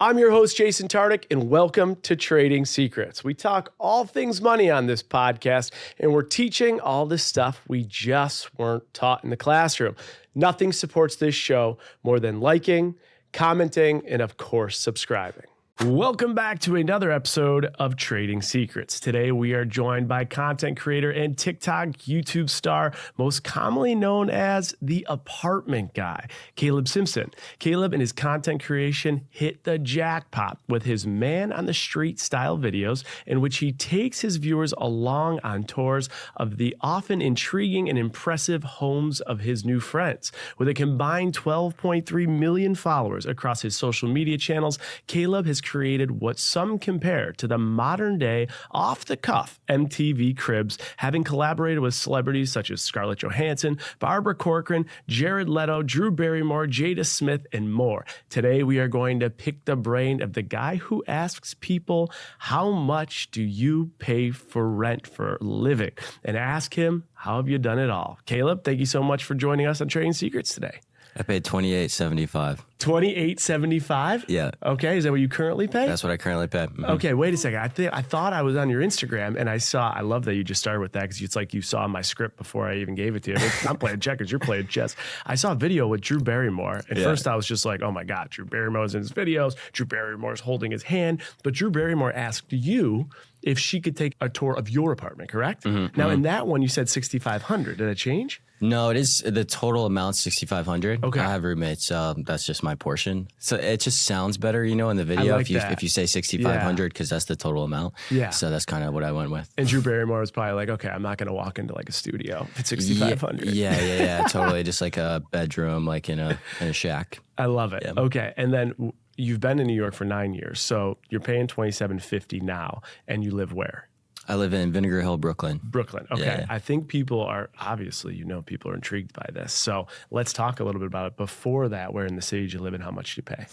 I'm your host, Jason Tartick, and welcome to Trading Secrets. We talk all things money on this podcast, and we're teaching all the stuff we just weren't taught in the classroom. Nothing supports this show more than liking, commenting, and of course, subscribing. Welcome back to another episode of Trading Secrets. Today, we are joined by content creator and TikTok YouTube star, most commonly known as the apartment guy, Caleb Simpson. Caleb and his content creation hit the jackpot with his man on the street style videos in which he takes his viewers along on tours of the often intriguing and impressive homes of his new friends. With a combined 12.3 million followers across his social media channels, Caleb has created what some compare to the modern day off-the-cuff MTV Cribs, having collaborated with celebrities such as Scarlett Johansson, Barbara Corcoran, Jared Leto, Drew Barrymore, Jada Smith, and more. Today, we are going to pick the brain of the guy who asks people, how much do you pay for rent for a living? And ask him, how have you done it all? Caleb, thank you so much for joining us on Trading Secrets today. I paid $28.75. $28.75? Yeah. Okay, is that what you currently pay? That's what I currently pay. Mm-hmm. Okay, wait a second. I thought I was on your Instagram, and I love that you just started with that, because it's like you saw my script before I even gave it to you. I'm playing checkers, you're playing chess. I saw a video with Drew Barrymore. At first, I was just like, oh my God, Drew Barrymore's in his videos. Drew Barrymore's holding his hand. But Drew Barrymore asked you if she could take a tour of your apartment, correct? Mm-hmm, now, in that one, you said $6,500. Did that change? No, it is the total amount $6,500. Okay. I have roommates. That's just my portion. So it just sounds better, in the video like if you say $6,500 because that's the total amount. Yeah. So that's kind of what I went with. And Drew Barrymore was probably like, okay, I'm not going to walk into like a studio at $6,500. Yeah, totally. Just like a bedroom, like in a shack. I love it. Yeah. Okay, and then you've been in New York for 9 years, so you're paying $27.50 now, and you live where? I live in Vinegar Hill, Brooklyn. Brooklyn. Okay. Yeah. I think people are, obviously, people are intrigued by this. So let's talk a little bit about it. Before that, where in the city do you live and how much do you pay?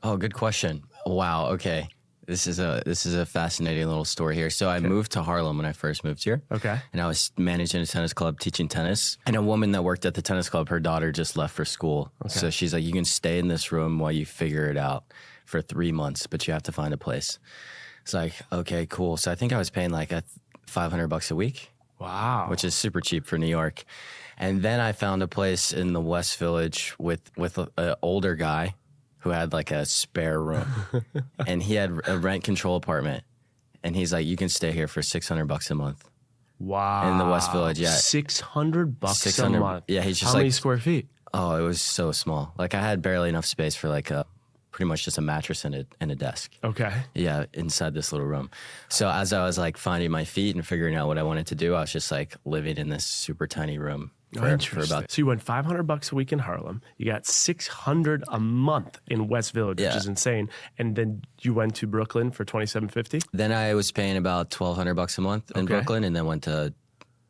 Oh, good question. Wow. Okay. This is a fascinating little story here. So I moved to Harlem when I first moved here. Okay. And I was managing a tennis club, teaching tennis. And a woman that worked at the tennis club, her daughter just left for school. Okay. So she's like, you can stay in this room while you figure it out for 3 months, but you have to find a place. It's like, okay, cool. So I think I was paying like $500 a week. Wow. Which is super cheap for New York. And then I found a place in the West Village with an older guy who had like a spare room. And he had a rent control apartment. And he's like, you can stay here for $600 a month. Wow. In the West Village, yeah. $600 a month. Yeah, he's just How many square feet? Oh, it was so small. Like I had barely enough space for like pretty much just a mattress and a desk. Okay. Yeah, inside this little room. So as I was like finding my feet and figuring out what I wanted to do, I was just like living in this super tiny room for about. So you went $500 a week in Harlem. You got $600 a month in West Village, which is insane. And then you went to Brooklyn for $27.50. Then I was paying about $1,200 a month in Brooklyn, and then went to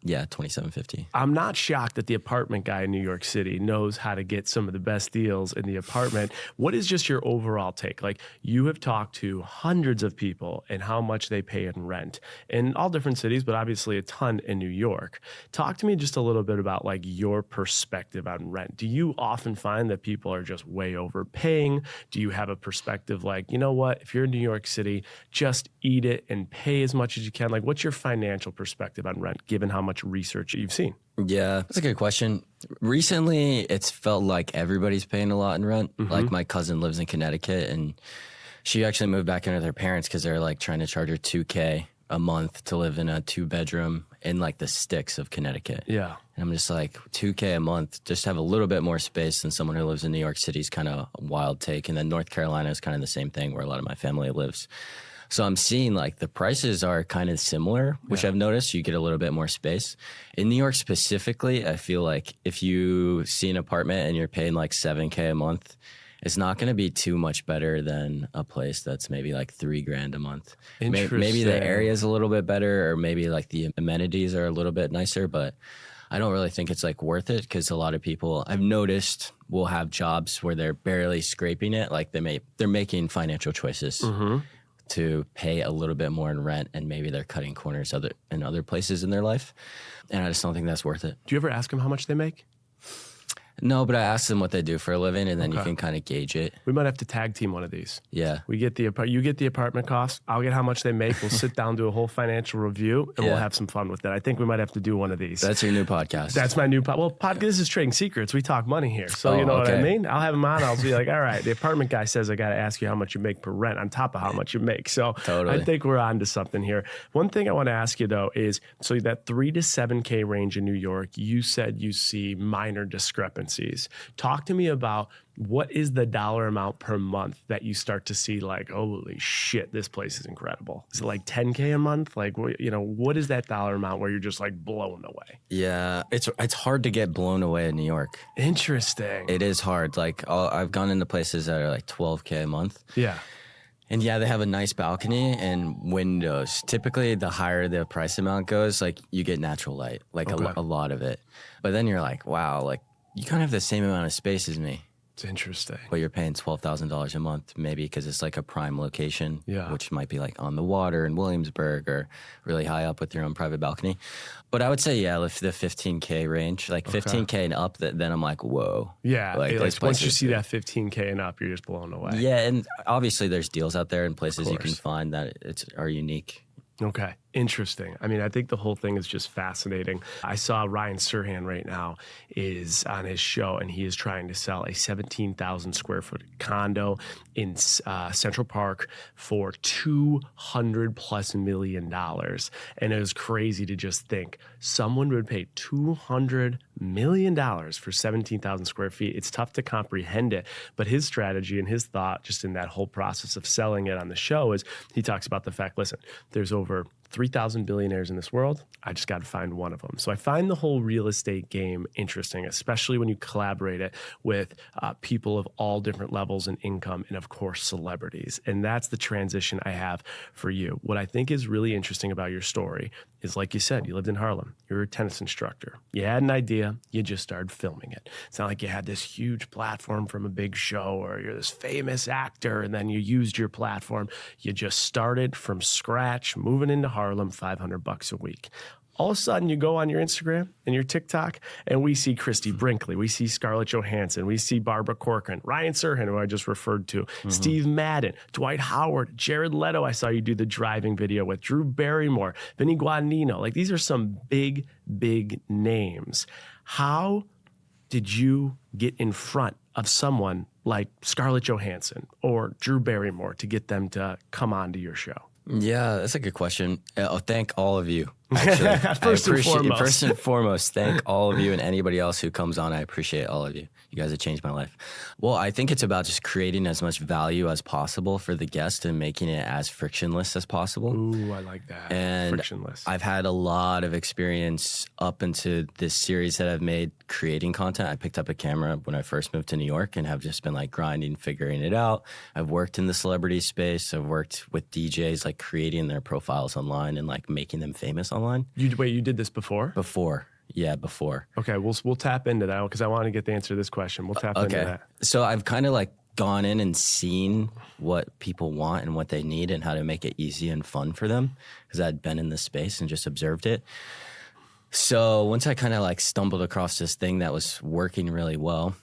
$27.50. I'm not shocked that the apartment guy in New York City knows how to get some of the best deals in the apartment. What is just your overall take? Like, you have talked to hundreds of people and how much they pay in rent in all different cities, but obviously a ton in New York. Talk to me just a little bit about like your perspective on rent. Do you often find that people are just way overpaying? Do you have a perspective like, you know what, if you're in New York City, just eat it and pay as much as you can? Like, what's your financial perspective on rent, given how much research you've seen? Yeah, that's a good question. Recently, it's felt like everybody's paying a lot in rent. Mm-hmm. Like my cousin lives in Connecticut, and she actually moved back in with her parents because they're like trying to charge her $2,000 a month to live in a 2-bedroom in like the sticks of Connecticut. Yeah. And I'm just like, $2,000 a month, just have a little bit more space than someone who lives in New York City is kind of a wild take. And then North Carolina is kind of the same thing where a lot of my family lives. So I'm seeing like the prices are kind of similar, which I've noticed you get a little bit more space. In New York specifically, I feel like if you see an apartment and you're paying like $7,000 a month, it's not going to be too much better than a place that's maybe like $3,000 a month. Maybe the area is a little bit better, or maybe like the amenities are a little bit nicer, but I don't really think it's like worth it because a lot of people I've noticed will have jobs where they're barely scraping it. Like they're making financial choices. Mm-hmm. To pay a little bit more in rent, and maybe they're cutting corners in other places in their life. And I just don't think that's worth it. Do you ever ask them how much they make? No, but I asked them what they do for a living, and then you can kind of gauge it. We might have to tag team one of these. Yeah. You get the apartment cost. I'll get how much they make. We'll sit down, do a whole financial review, and we'll have some fun with it. I think we might have to do one of these. That's your new podcast. That's my new podcast. This is Trading Secrets. We talk money here. So you know what I mean? I'll have him on. I'll be like, all right, the apartment guy says I got to ask you how much you make per rent on top of how much you make. So I think we're on to something here. One thing I want to ask you, though, is so that 3 to 7K range in New York, you said you see minor discrepancies. Talk to me about what is the dollar amount per month that you start to see like, holy shit, this place is incredible. Is it like 10K a month? Like, you know, what is that dollar amount where you're just like blown away? Yeah, it's hard to get blown away in New York. Interesting. It is hard. Like I've gone into places that are like 12K a month. Yeah. And yeah, they have a nice balcony and windows. Typically, the higher the price amount goes, like you get natural light, like a lot of it. But then you're like, wow, like you kind of have the same amount of space as me. It's interesting. But you're paying $12,000 a month, maybe because it's like a prime location, yeah, which might be like on the water in Williamsburg or really high up with your own private balcony. But I would say, yeah, the 15K range, like 15K and up, then I'm like, whoa. Yeah, like once you see that 15K and up, you're just blown away. Yeah, and obviously there's deals out there and places you can find that are unique. Okay. Interesting. I mean, I think the whole thing is just fascinating. I saw Ryan Serhant right now is on his show, and he is trying to sell a 17,000 square foot condo in Central Park for $200+ million. And it was crazy to just think someone would pay $200 million for 17,000 square feet. It's tough to comprehend it, but his strategy and his thought just in that whole process of selling it on the show is he talks about the fact, listen, there's over 3,000 billionaires in this world. I just got to find one of them. So I find the whole real estate game interesting, especially when you collaborate it with people of all different levels and income, and of course, celebrities. And that's the transition I have for you. What I think is really interesting about your story is, like you said, you lived in Harlem. You're a tennis instructor. You had an idea. You just started filming it. It's not like you had this huge platform from a big show or you're this famous actor and then you used your platform. You just started from scratch, moving into Harlem, $500 a week. All of a sudden, you go on your Instagram and your TikTok, and we see Christy Brinkley, we see Scarlett Johansson, we see Barbara Corcoran, Ryan Serhant, who I just referred to, Steve Madden, Dwight Howard, Jared Leto. I saw you do the driving video with Drew Barrymore, Vinny Guadagnino. Like, these are some big, big names. How did you get in front of someone like Scarlett Johansson or Drew Barrymore to get them to come on to your show? Yeah, that's a good question. I'll thank all of you. Actually, first and foremost, thank all of you and anybody else who comes on. I appreciate all of you. You guys have changed my life. Well, I think it's about just creating as much value as possible for the guest and making it as frictionless as possible. Ooh, I like that. And frictionless. I've had a lot of experience up into this series that I've made creating content. I picked up a camera when I first moved to New York and have just been like grinding, figuring it out. I've worked in the celebrity space. I've worked with DJs, like creating their profiles online and like making them famous online. You did this before? Before. Yeah, before. Okay, we'll tap into that because I want to get the answer to this question. We'll tap into that. So I've kind of like gone in and seen what people want and what they need and how to make it easy and fun for them because I'd been in this space and just observed it. So once I kind of like stumbled across this thing that was working really well,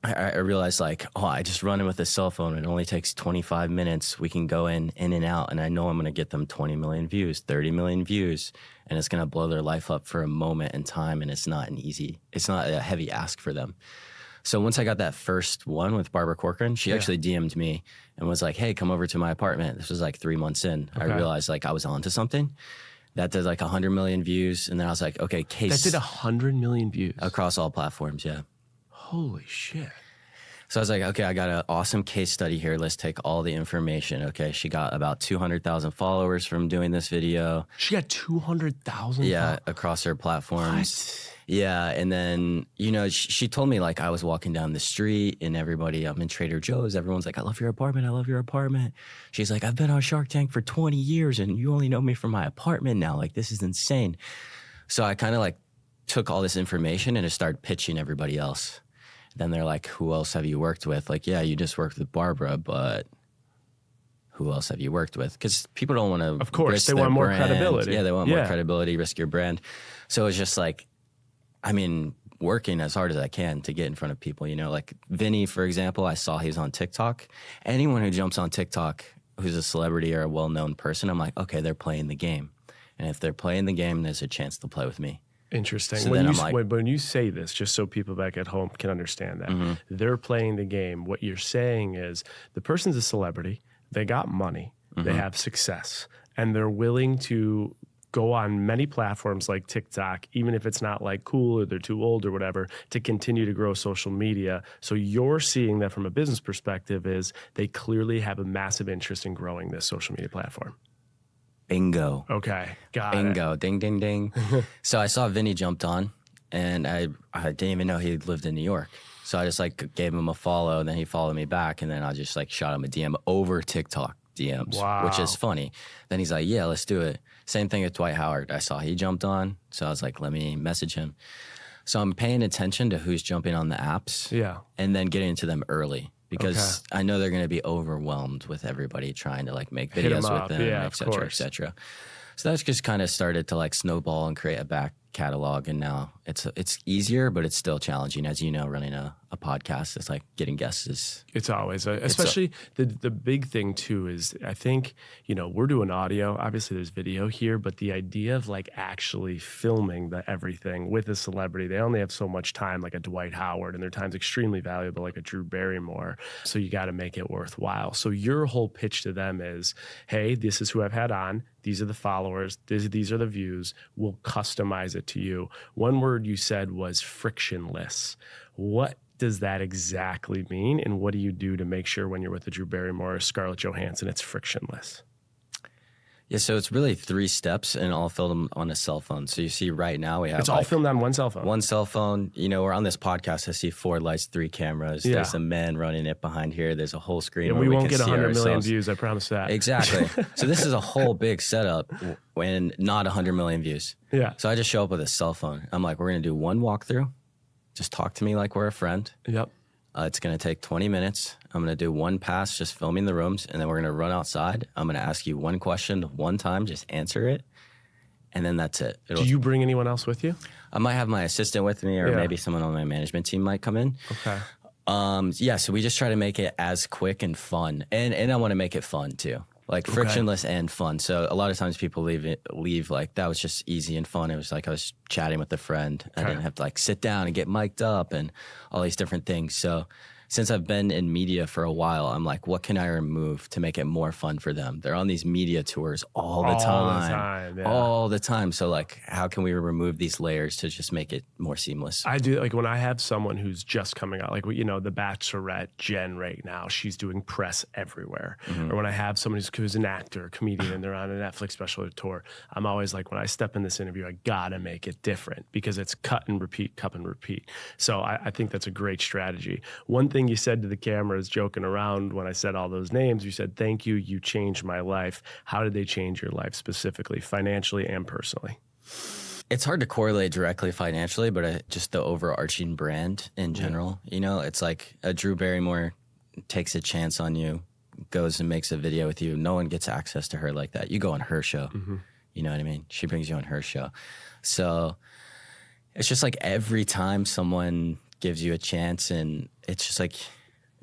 I realized like, I just run in with a cell phone. It only takes 25 minutes. We can go in and out, and I know I'm going to get them 20 million views, 30 million views, and it's going to blow their life up for a moment in time, and it's not a heavy ask for them. So once I got that first one with Barbara Corcoran, she actually DM'd me and was like, hey, come over to my apartment. This was like 3 months in. Okay. I realized like I was onto something. That did like 100 million views, and then I was like, okay, That did 100 million views? Across all platforms, yeah. Holy shit. So I was like, okay, I got an awesome case study here. Let's take all the information. Okay, she got about 200,000 followers from doing this video. She got 200,000? Yeah, across her platforms. What? Yeah, and then, she told me, like, I was walking down the street and everybody, I'm in Trader Joe's. Everyone's like, I love your apartment. I love your apartment. She's like, I've been on Shark Tank for 20 years and you only know me from my apartment now. Like, this is insane. So I kind of, like, took all this information and I started pitching everybody else. Then they're like, who else have you worked with? Like, yeah, you just worked with Barbara, but who else have you worked with? Because people don't want to. Of course, they want more credibility. Yeah, they want more credibility, risk your brand. So it's just like, I mean, working as hard as I can to get in front of people. You know, like Vinny, for example, I saw he's on TikTok. Anyone who jumps on TikTok who's a celebrity or a well-known person, I'm like, okay, they're playing the game. And if they're playing the game, there's a chance they'll play with me. Interesting. So when you say this, just so people back at home can understand that, they're playing the game. What you're saying is the person's a celebrity, they got money, they have success, and they're willing to go on many platforms like TikTok, even if it's not like cool or they're too old or whatever, to continue to grow social media. So you're seeing that from a business perspective is they clearly have a massive interest in growing this social media platform. Bingo. Okay, got Bingo. Ding, ding, ding. So I saw Vinny jumped on, and I didn't even know he lived in New York. So I just like gave him a follow, and then he followed me back, and then I just like shot him a DM over TikTok DMs, which is funny. Then he's like, yeah, let's do it. Same thing with Dwight Howard. I saw he jumped on, so I was like, let me message him. So I'm paying attention to who's jumping on the apps, and then getting into them early. Because I know they're going to be overwhelmed with everybody trying to like make videos with them, et cetera, et cetera. So that's just kind of started to like snowball and create a back catalog. And now it's easier, but it's still challenging. As you know, running a podcast, it's like getting guests is. It's always, especially the big thing too is I think, you know, we're doing audio. Obviously there's video here, but the idea of like actually filming everything with a celebrity, they only have so much time, like a Dwight Howard, and their time's extremely valuable, like a Drew Barrymore. So you got to make it worthwhile. So your whole pitch to them is, hey, this is who I've had on. These are the followers. These are the views. We'll customize it to you. One word you said was frictionless. What does that exactly mean? And what do you do to make sure when you're with a Drew Barrymore or Scarlett Johansson, it's frictionless? Yeah, so it's really 3 steps and all filmed on a cell phone. So you see right now we have it's all filmed on one cell phone. One cell phone. You know, we're on this podcast. I see 4 lights, 3 cameras. Yeah. There's a man running it behind here. There's a whole screen. And where we won't get 100 million million views. I promise that. Exactly. So this is a whole big setup when not 100 million views. Yeah. So I just show up with a cell phone. I'm like, we're going to do one walkthrough. Just talk to me like we're a friend. Yep. It's going to take 20 minutes. I'm going to do one pass, just filming the rooms, and then we're going to run outside. I'm going to ask you one question one time, just answer it, and then that's it. Do you bring anyone else with you? I might have my assistant with me, or maybe someone on my management team might come in. Okay. Yeah, so we just try to make it as quick and fun, and I want to make it fun too. Like frictionless and fun. So a lot of times people leave like that was just easy and fun. It was like I was chatting with a friend. I didn't have to like sit down and get mic'd up and all these different things. So since I've been in media for a while, I'm like, what can I remove to make it more fun for them? They're on these media tours all the time. All the time. So like, how can we remove these layers to just make it more seamless? I do, like when I have someone who's just coming out, like, you know, the Bachelorette Jen right now, she's doing press everywhere. Or when I have someone who's an actor, comedian, and they're on a Netflix special tour, I'm always like, when I step in this interview, I gotta make it different because it's cut and repeat, cut and repeat. So I think that's a great strategy. One thing you said to the cameras, joking around when I said all those names, you said, thank you, you changed my life. How did they change your life specifically, financially and personally? It's hard to correlate directly financially, but just the overarching brand in general. You know, it's like a Drew Barrymore takes a chance on you, goes and makes a video with you. No one gets access to her like that. You go on her show. You know what I mean? She brings you on her show. So it's just like every time someone gives you a chance, and it's just like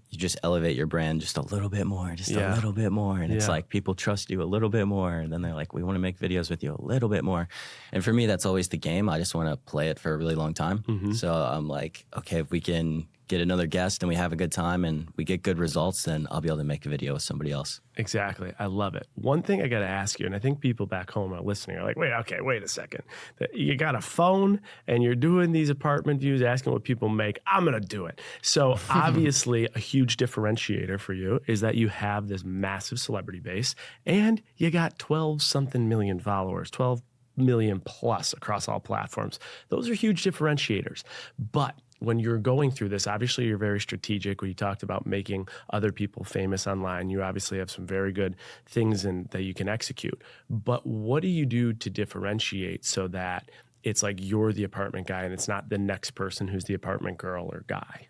you just elevate your brand just a little bit more, just a little bit more. And it's like people trust you a little bit more. And then they're like, we want to make videos with you a little bit more. And for me, that's always the game. I just want to play it for a really long time. So I'm like, okay, if we can get another guest and we have a good time and we get good results, then I'll be able to make a video with somebody else. Exactly. I love it. One thing I got to ask you, and I think people back home are listening, are like, wait a second. You got a phone and you're doing these apartment views, asking what people make. I'm going to do it. So obviously a huge differentiator for you is that you have this massive celebrity base and you got 12 something million followers, 12 million plus across all platforms. Those are huge differentiators. But when you're going through this, obviously you're very strategic. When you talked about making other people famous online, you obviously have some very good things that you can execute. But what do you do to differentiate so that it's like you're the apartment guy and it's not the next person who's the apartment girl or guy?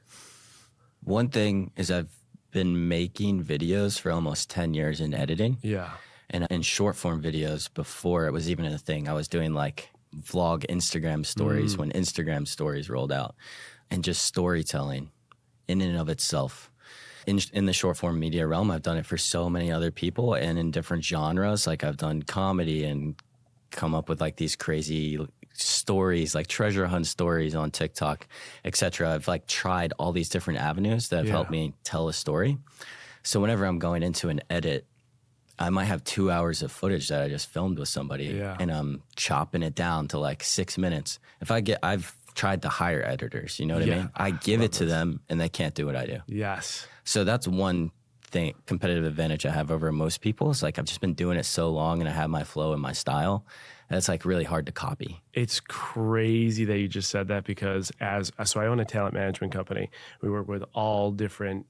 One thing is I've been making videos for almost 10 years in editing. Yeah. And in short form videos before it was even a thing, I was doing like vlog Instagram stories when Instagram stories rolled out, and just storytelling in and of itself. In the short form media realm, I've done it for so many other people and in different genres. Like I've done comedy and come up with like these crazy stories, like treasure hunt stories on TikTok, etc. I've like tried all these different avenues that have helped me tell a story. So whenever I'm going into an edit, I might have 2 hours of footage that I just filmed with somebody and I'm chopping it down to like 6 minutes. I've tried to hire editors, you know what I mean? I give it to them and they can't do what I do. Yes. So that's one thing, competitive advantage I have over most people. It's like I've just been doing it so long and I have my flow and my style. And it's like really hard to copy. It's crazy that you just said that because so I own a talent management company. We work with all different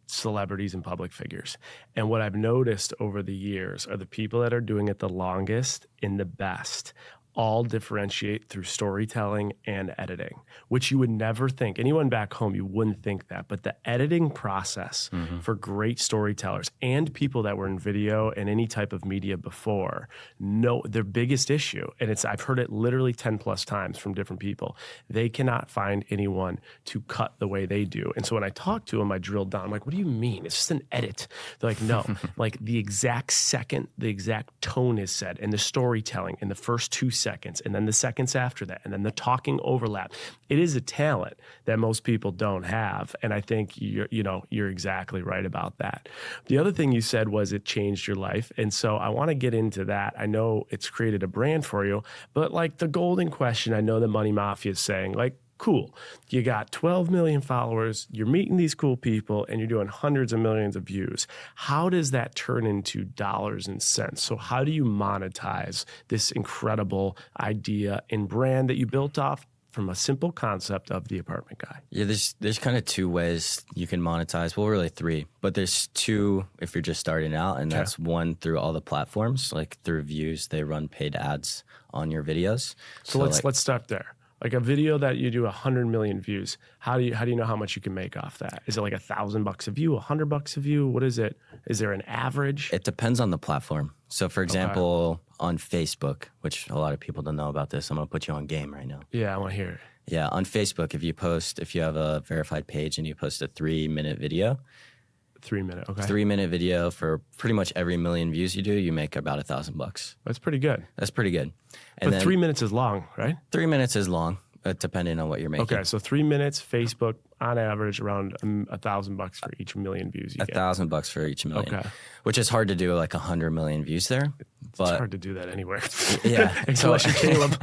celebrities and public figures. And what I've noticed over the years are the people that are doing it the longest and the best all differentiate through storytelling and editing, which you would never think. Anyone back home, you wouldn't think that. But the editing process for great storytellers and people that were in video and any type of media before, their biggest issue, and I've heard it literally 10 plus times from different people, they cannot find anyone to cut the way they do. And so when I talk to them, I drill down. I'm like, what do you mean? It's just an edit. They're like, no, like the exact second, the exact tone is set and the storytelling in the first 2 seconds and then the seconds after that and then the talking overlap. It is a talent that most people don't have. And I think you're exactly right about that. The other thing you said was it changed your life. And so I want to get into that. I know it's created a brand for you, but like the golden question, I know the Money Mafia is saying, like, cool, you got 12 million followers, you're meeting these cool people, and you're doing hundreds of millions of views. How does that turn into dollars and cents? So how do you monetize this incredible idea and brand that you built off from a simple concept of the apartment guy? Yeah, there's kind of 2 ways you can monetize. Well, really 3, but there's 2 if you're just starting out, and that's 1 through all the platforms, like through views. They run paid ads on your videos. So let's start there. Like a video that you do 100 million views, how do you know how much you can make off that? Is it like $1,000 a view, $100 a view? What is it? Is there an average? It depends on the platform. So for example, on Facebook, which a lot of people don't know about this, I'm gonna put you on game right now. Yeah, I want to hear it. Yeah, on Facebook, if you have a verified page and you post a 3-minute video. 3 minute, okay. 3-minute video for pretty much every million views you do, you make about $1,000. That's pretty good. That's pretty good. And but 3 minutes is long, right? 3 minutes is long, depending on what you're making. Okay, so 3 minutes, Facebook, on average, around $1,000 for each million views you get. $1,000 for each million, which is hard to do like 100 million views there. But it's hard to do that anywhere. Yeah. Unless you're Caleb.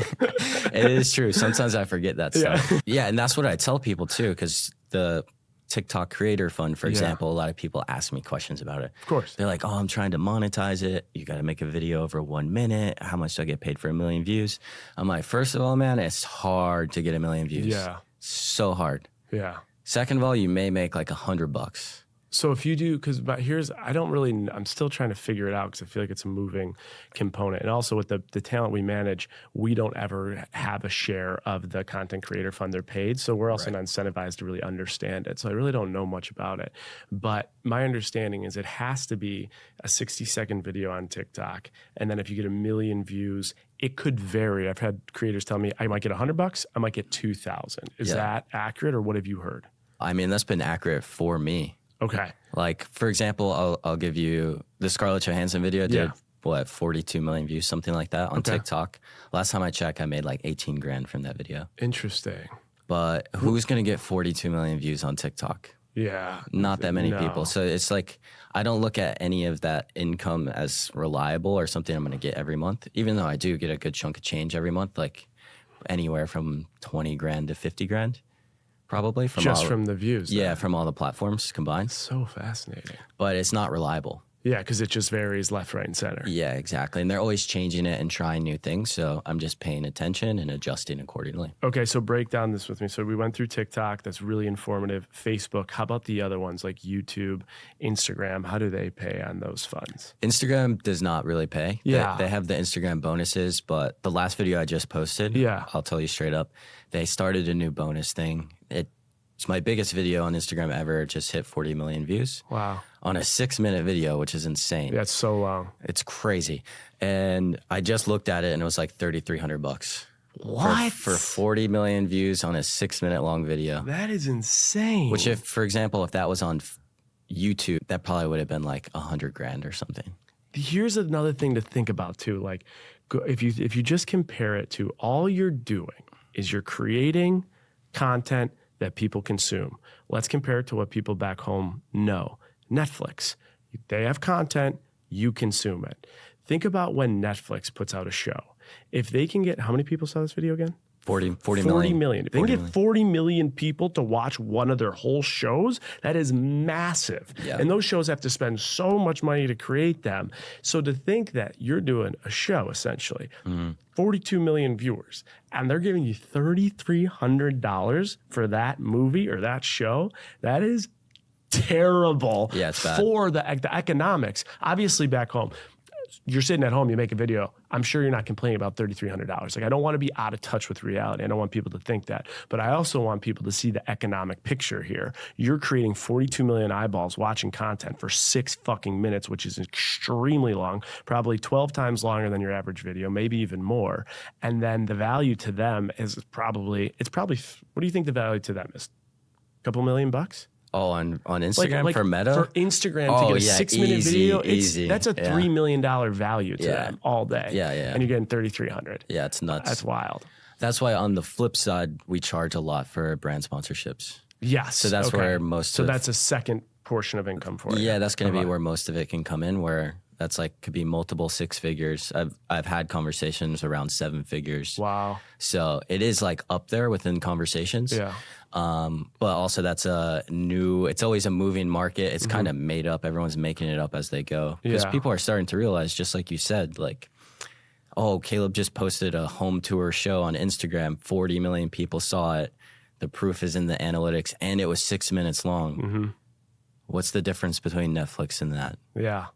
It is true. Sometimes I forget that stuff. Yeah, and that's what I tell people too, because the TikTok Creator Fund, for example, a lot of people ask me questions about it. Of course. They're like, oh, I'm trying to monetize it. You got to make a video over 1 minute. How much do I get paid for 1 million views? I'm like, first of all, man, it's hard to get 1 million views. Yeah. So hard. Yeah. Second of all, you may make like $100. So if you do, I'm still trying to figure it out because I feel like it's a moving component. And also with the talent we manage, we don't ever have a share of the content creator fund they're paid. So we're also not incentivized to really understand it. So I really don't know much about it. But my understanding is it has to be a 60-second video on TikTok. And then if you get 1 million views, it could vary. I've had creators tell me I might get $100, I might get 2,000. Is that accurate, or what have you heard? I mean, that's been accurate for me. Okay. Like, for example, I'll give you the Scarlett Johansson video did, 42 million views, something like that on TikTok. Last time I checked, I made like 18 grand from that video. Interesting. But who's going to get 42 million views on TikTok? Yeah. Not that many people. So it's like, I don't look at any of that income as reliable or something I'm going to get every month, even though I do get a good chunk of change every month, like anywhere from 20 grand to 50 grand. Probably from the views. Yeah, from all the platforms combined. So fascinating. But it's not reliable. Yeah, because it just varies left, right, and center. Yeah, exactly. And they're always changing it and trying new things. So I'm just paying attention and adjusting accordingly. Okay, so break down this with me. So we went through TikTok. That's really informative. Facebook. How about the other ones like YouTube, Instagram? How do they pay on those funds? Instagram does not really pay. Yeah. They have the Instagram bonuses, but the last video I just posted, I'll tell you straight up, they started a new bonus thing. It's my biggest video on Instagram ever. It just hit 40 million views. Wow. On a 6-minute video, which is insane. That's so long. It's crazy. And I just looked at it and it was like $3,300. What? For 40 million views on a 6-minute long video. That is insane. Which if, for example, if that was on YouTube, that probably would have been like $100,000 or something. Here's another thing to think about too. Like if you just compare it to all you're doing is you're creating content that people consume. Let's compare it to what people back home know. Netflix. They have content, you consume it. Think about when Netflix puts out a show. If they can get, how many people saw this video again? 40 million. If they can get 40 million people to watch one of their whole shows, that is massive. Yeah. And those shows have to spend so much money to create them. So to think that you're doing a show, essentially, 42 million viewers, and they're giving you $3,300 for that movie or that show, that is terrible. Yeah, it's bad. For the economics. Obviously, back home, you're sitting at home, you make a video, I'm sure you're not complaining about $3,300. Like, I don't want to be out of touch with reality. I don't want people to think that. But I also want people to see the economic picture here. You're creating 42 million eyeballs watching content for 6 fucking minutes, which is extremely long, probably 12 times longer than your average video, maybe even more. And then the value to them is probably, what do you think the value to them is? A couple $1 million? Oh, on Instagram for Meta? For Instagram to get a 6-minute video, easy. That's a $3 million value to them all day. Yeah. And you're getting $3,300. Yeah, it's nuts. That's wild. That's why on the flip side, we charge a lot for brand sponsorships. Yes. So that's where So that's a second portion of income for you. Yeah, that's going to be where most of it can come in, where that's like could be multiple 6 figures. I've had conversations around 7 figures. Wow. So it is like up there within conversations. Yeah. But also that's it's always a moving market. It's kind of made up. Everyone's making it up as they go. Because people are starting to realize, just like you said, like, oh, Caleb just posted a home tour show on Instagram. 40 million people saw it. The proof is in the analytics, and it was 6 minutes long. What's the difference between Netflix and that? Yeah.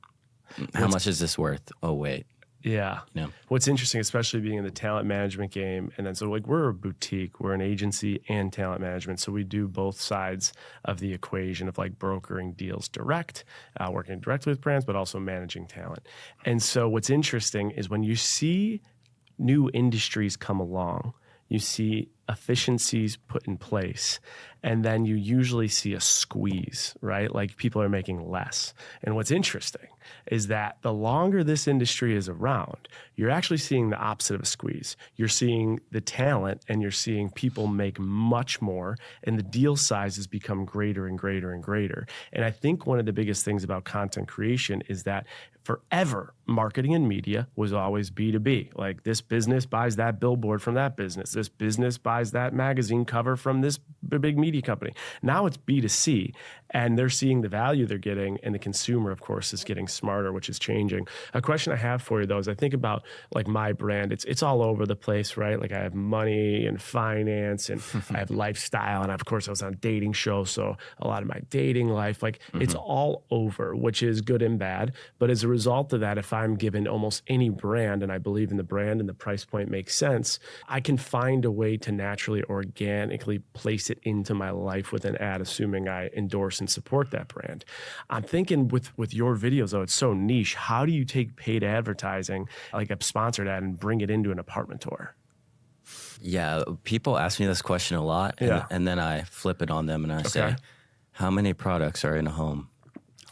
How much is this worth? Oh, wait. Yeah. You know? What's interesting, especially being in the talent management game, and then so like we're a boutique, we're an agency and talent management, so we do both sides of the equation of like brokering deals direct, working directly with brands, but also managing talent. And so what's interesting is when you see new industries come along, you see efficiencies put in place, and then you usually see a squeeze, right? Like people are making less. And what's interesting is that the longer this industry is around, you're actually seeing the opposite of a squeeze. You're seeing the talent and you're seeing people make much more, and the deal sizes become greater and greater and greater. And I think one of the biggest things about content creation is that forever, marketing and media was always B2B. Like this business buys that billboard from that business. This business buys that magazine cover from this big media company. Now it's B2C, and they're seeing the value they're getting, and the consumer, of course, is getting smarter, which is changing. A question I have for you, though, is I think about like my brand. It's all over the place, right? Like I have money and finance, and I have lifestyle, and of course I was on a dating show, so a lot of my dating life, like it's all over, which is good and bad. But as a result of that, if I'm given almost any brand, and I believe in the brand and the price point makes sense, I can find a way to naturally, organically place it into my life with an ad, assuming I endorse and support that brand. I'm thinking with your videos, though, it's so niche. How do you take paid advertising, like a sponsored ad, and bring it into an apartment tour? Yeah, people ask me this question a lot, and then I flip it on them and I say, how many products are in a home?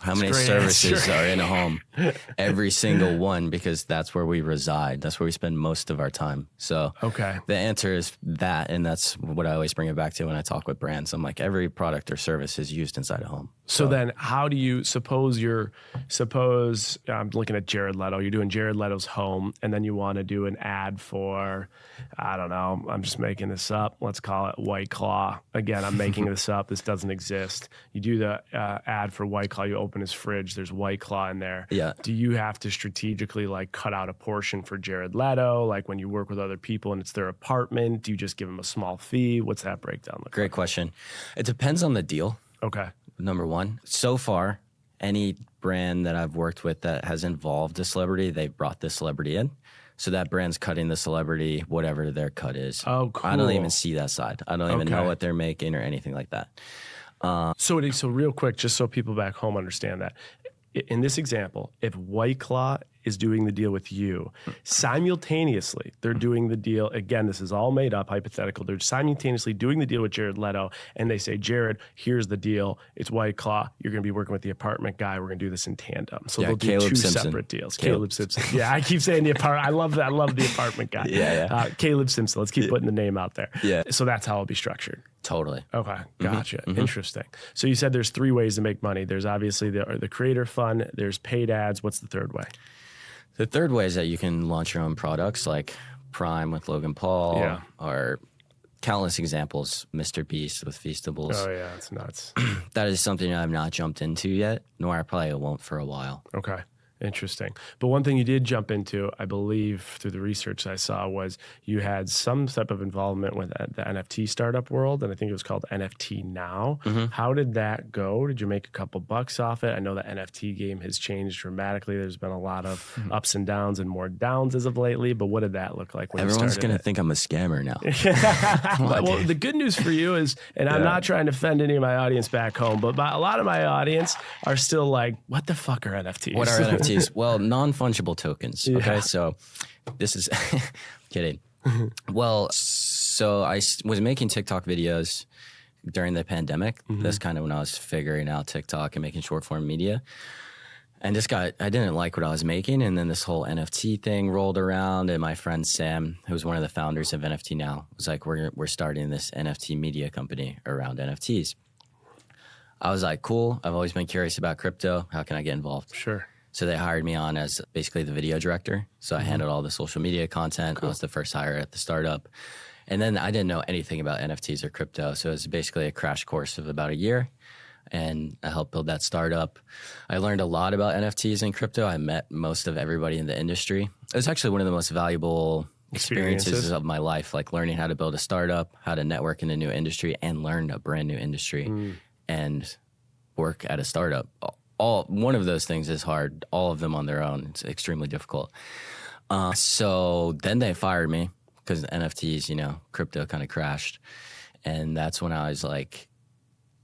How many services are in a home? Every single one, because that's where we reside. That's where we spend most of our time. So the answer is that, and that's what I always bring it back to when I talk with brands. I'm like, every product or service is used inside a home. So then how do you, suppose I'm looking at Jared Leto, you're doing Jared Leto's home, and then you want to do an ad for, I don't know, I'm just making this up. Let's call it White Claw. Again, I'm making this up. This doesn't exist. You do the ad for White Claw, you open his fridge, there's White Claw in there. Yeah. Do you have to strategically like cut out a portion for Jared Leto? Like when you work with other people and it's their apartment, do you just give them a small fee? What's that breakdown look like? Great question. It depends on the deal. Okay. Number one, so far, any brand that I've worked with that has involved a celebrity, they've brought the celebrity in. So that brand's cutting the celebrity, whatever their cut is. Oh, cool. I don't even see that side. I don't even know what they're making or anything like that. So real quick, just so people back home understand that, in this example, if White Claw is doing the deal with you. Simultaneously, they're doing the deal. Again, this is all made up, hypothetical. They're simultaneously doing the deal with Jared Leto, and they say, Jared, here's the deal. It's White Claw. You're going to be working with the apartment guy. We're going to do this in tandem. So they'll do Caleb two Simpson. separate deals. Caleb Simpson. Yeah, I keep saying the apartment. I love that. I love the apartment guy. Caleb Simpson. Let's keep putting the name out there. Yeah. So that's how it'll be structured. Totally. Okay, gotcha. Interesting. So you said there's 3 ways to make money. There's obviously the creator fund. There's paid ads. What's the third way? The third way is that you can launch your own products like Prime with Logan Paul or countless examples, Mr. Beast with Feastables. Oh, yeah, it's nuts. That is something I've not jumped into yet, nor I probably won't for a while. Okay. Interesting. But one thing you did jump into, I believe, through the research I saw, was you had some type of involvement with the NFT startup world, and I think it was called NFT Now. How did that go? Did you make a couple bucks off it? I know the NFT game has changed dramatically. There's been a lot of ups and downs and more downs as of lately, but what did that look like when Everyone's you going to started think I'm a scammer now. Well, the good news for you is, and I'm not trying to offend any of my audience back home, but a lot of my audience are still like, what the fuck are NFTs? What are NFTs? Well, non-fungible tokens. Okay, so this is kidding. Well, so I was making TikTok videos during the pandemic. That's kind of when I was figuring out TikTok and making short form media. And I didn't like what I was making. And then this whole NFT thing rolled around. And my friend Sam, who's one of the founders of NFT Now, was like, we're starting this NFT media company around NFTs. I was like, cool. I've always been curious about crypto. How can I get involved? Sure. So they hired me on as basically the video director. So I handled all the social media content. Cool. I was the first hire at the startup. And then I didn't know anything about NFTs or crypto. So it was basically a crash course of about a year. And I helped build that startup. I learned a lot about NFTs and crypto. I met most of everybody in the industry. It was actually one of the most valuable experiences of my life, like learning how to build a startup, how to network in a new industry, and learn a brand new industry and work at a startup. One of those things is hard. All of them on their own, it's extremely difficult. So then they fired me because NFTs, crypto kind of crashed. And that's when I was like,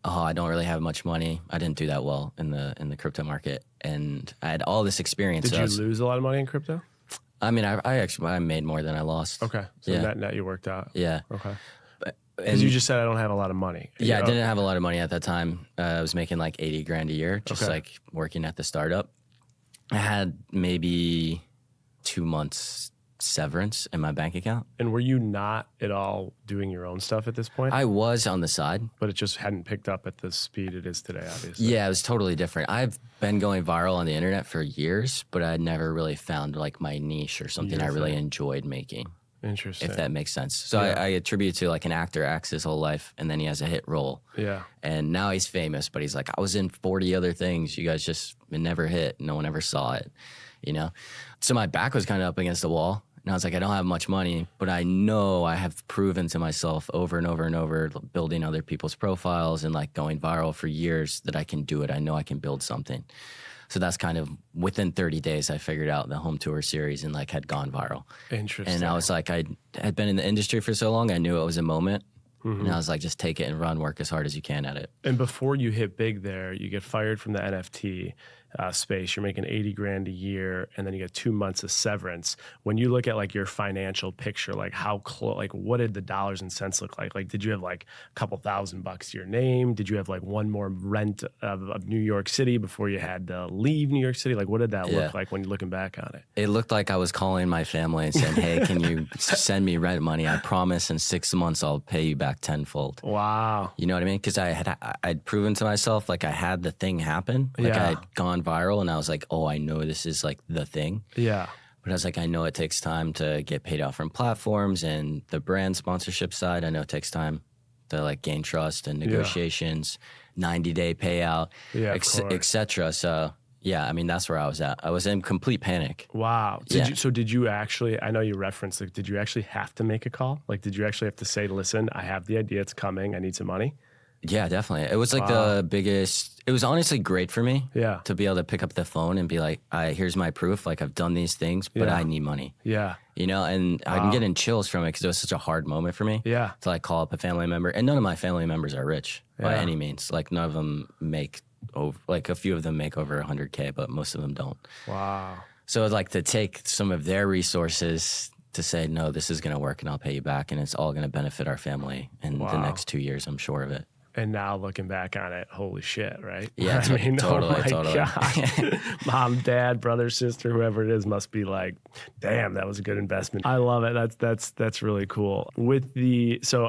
oh, I don't really have much money. I didn't do that well in the crypto market. And I had all this experience. Did you lose a lot of money in crypto? I mean, I made more than I lost. Okay. So net you worked out. Yeah. Okay. Because you just said I don't have a lot of money. Yeah, I didn't have a lot of money at that time. I was making like $80,000 a year, just like working at the startup. I had maybe 2 months severance in my bank account. And were you not at all doing your own stuff at this point? I was on the side. But it just hadn't picked up at the speed it is today, obviously. Yeah, it was totally different. I've been going viral on the internet for years, but I'd never really found like my niche or something I really enjoyed making. Interesting. If that makes sense. So I attribute to like an actor acts his whole life and then he has a hit role. Yeah. And now he's famous, but he's like, I was in 40 other things. You guys just, it never hit. No one ever saw it, So my back was kind of up against the wall. And I was like, I don't have much money, but I know I have proven to myself over and over and over, building other people's profiles and like going viral for years that I can do it. I know I can build something. So that's kind of within 30 days, I figured out the home tour series and like had gone viral. Interesting. And I was like, I had been in the industry for so long. I knew it was a moment. And I was like, just take it and run, work as hard as you can at it. And before you hit big there, you get fired from the NFT space. You're making $80,000 a year, and then you get 2 months of severance. When you look at like your financial picture, like how close, like what did the dollars and cents look like? Like, did you have like a couple $1,000 to your name? Did you have like one more rent of New York City before you had to leave New York City? Like, what did that look like when you're looking back on it? It looked like I was calling my family and saying, hey, can you send me rent money? I promise in 6 months I'll pay you back tenfold. Wow. You know what I mean? Because I'd proven to myself like I had the thing happen. Like I had gone viral and I was like, oh, I know this is like the thing. Yeah. But I was like, I know it takes time to get paid out from platforms and the brand sponsorship side. I know it takes time to like gain trust and negotiations, 90-day payout, et cetera. So yeah, I mean, that's where I was at. I was in complete panic. Wow. Did you actually, I know you referenced it, did you actually have to make a call? Like, did you actually have to say, listen, I have the idea, it's coming, I need some money? Yeah, definitely. It was like the biggest, it was honestly great for me to be able to pick up the phone and be like, here's my proof. Like I've done these things, but I need money. Yeah. And I'm getting chills from it because it was such a hard moment for me. Yeah. To like call up a family member. And none of my family members are rich by any means. Like none of them make over, like a few of them make over 100K, but most of them don't. Wow. So like to take some of their resources to say, no, this is going to work and I'll pay you back and it's all going to benefit our family in the next 2 years, I'm sure of it. And now looking back on it, holy shit, right? Yeah, totally. God. Mom, dad, brother, sister, whoever it is must be like, damn, that was a good investment. I love it. That's really cool. So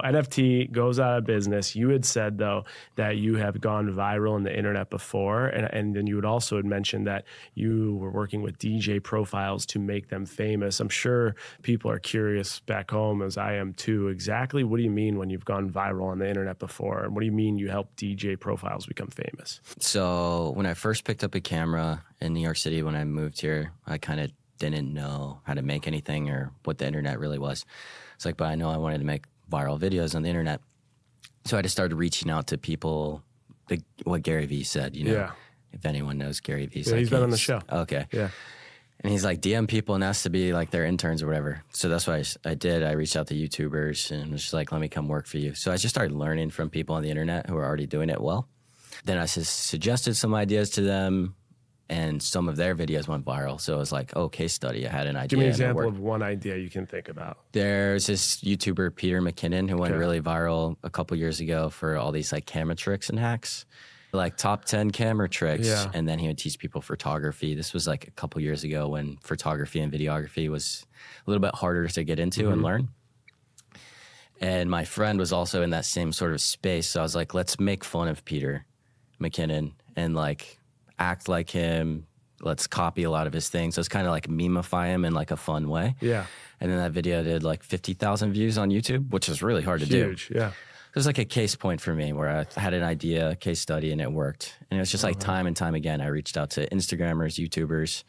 NFT goes out of business. You had said though that you have gone viral on the internet before, and then you had also had mentioned that you were working with DJ profiles to make them famous. I'm sure people are curious back home, as I am too. Exactly what do you mean when you've gone viral on the internet before? And what do you mean you help DJ profiles become famous? So when I first picked up a camera in New York City, when I moved here, I kind of didn't know how to make anything or what the internet really was. It's like, but I know I wanted to make viral videos on the internet. So I just started reaching out to people, what Gary Vee said, if anyone knows Gary Vee. He's been on the show. Okay. Yeah. And he's like, DM people and ask to be like their interns or whatever. So that's what I did. I reached out to YouTubers and was just like, let me come work for you. So I just started learning from people on the internet who are already doing it well. Then I suggested some ideas to them and some of their videos went viral. So it was like, oh, case study. I had an idea. Give me an example of one idea you can think about. There's this YouTuber, Peter McKinnon, who went really viral a couple years ago for all these like camera tricks and hacks. Like top 10 camera tricks, and then he would teach people photography. This was like a couple years ago when photography and videography was a little bit harder to get into and learn. And my friend was also in that same sort of space. So I was like, let's make fun of Peter McKinnon and like act like him. Let's copy a lot of his things. So it's kind of like memeify him in like a fun way. Yeah. And then that video did like 50,000 views on YouTube, which is really hard to do. Huge, yeah. It was like a case point for me where I had an idea, a case study, and it worked. And it was just like time and time again, I reached out to Instagrammers, YouTubers,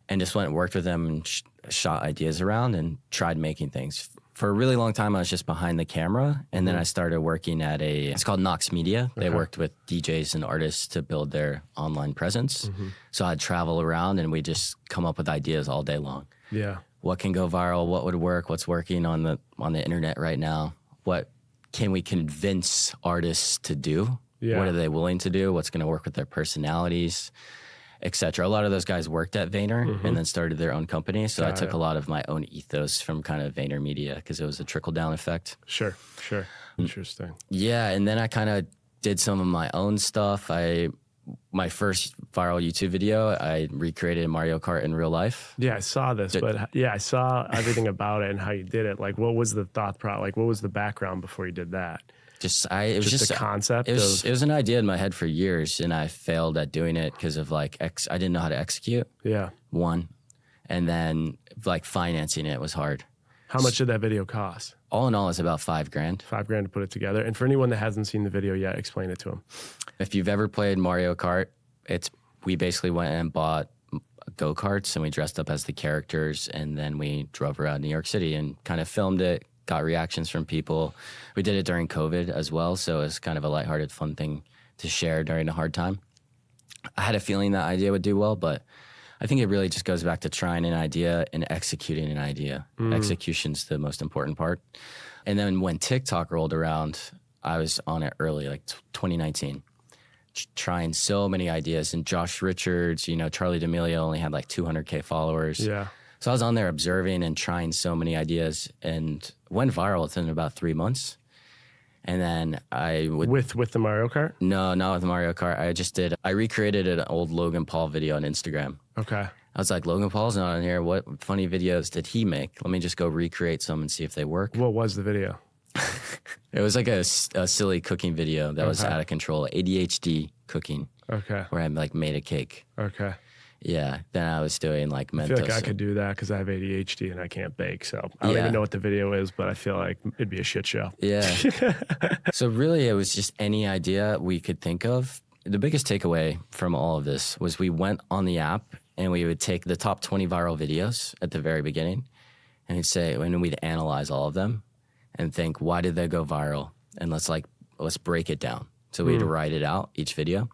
and just went and worked with them and shot ideas around and tried making things. For a really long time, I was just behind the camera. And then I started working at it's called Knox Media. They worked with DJs and artists to build their online presence. So I'd travel around and we'd just come up with ideas all day long. Yeah. What can go viral? What would work? What's working on the internet right now? What can we convince artists to do? Yeah. What are they willing to do? What's going to work with their personalities, etc. A lot of those guys worked at Vayner and then started their own company. So I took a lot of my own ethos from kind of Vayner Media because it was a trickle-down effect. Sure. Interesting. Yeah, and then I kind of did some of my own stuff. My first viral YouTube video, I recreated Mario Kart in real life. Yeah, I saw this, I saw everything about it and how you did it. Like, what was the thought process? Like, what was the background before you did that? It was just a concept. It was an idea in my head for years, and I failed at doing it because of like I didn't know how to execute. Yeah. One, and then like financing it was hard. How much did that video cost? All in all, it's about $5,000. $5,000 to put it together. And for anyone that hasn't seen the video yet, explain it to them. If you've ever played Mario Kart, we basically went and bought go-karts and we dressed up as the characters and then we drove around New York City and kind of filmed it, got reactions from people. We did it during COVID as well, so it's kind of a lighthearted, fun thing to share during a hard time. I had a feeling that idea would do well, but I think it really just goes back to trying an idea and executing an idea. Execution's the most important part. And then when TikTok rolled around, I was on it early, like 2019, trying so many ideas. And Josh Richards, Charlie D'Amelio only had like 200K followers. Yeah. So I was on there observing and trying so many ideas and went viral within about 3 months. And then I would... With the Mario Kart? No, not with Mario Kart. I recreated an old Logan Paul video on Instagram. Okay. I was like, Logan Paul's not on here. What funny videos did he make? Let me just go recreate some and see if they work. What was the video? It was like a silly cooking video that was out of control. ADHD cooking. Okay. Where I like made a cake. Okay. Yeah. Then I was doing like Mentos. I feel like I could do that because I have ADHD and I can't bake. So I don't even know what the video is, but I feel like it'd be a shit show. Yeah. So really it was just any idea we could think of. The biggest takeaway from all of this was we went on the app and we would take the top 20 viral videos at the very beginning and we'd analyze all of them and think, why did they go viral? And let's break it down. So we'd write it out, each video.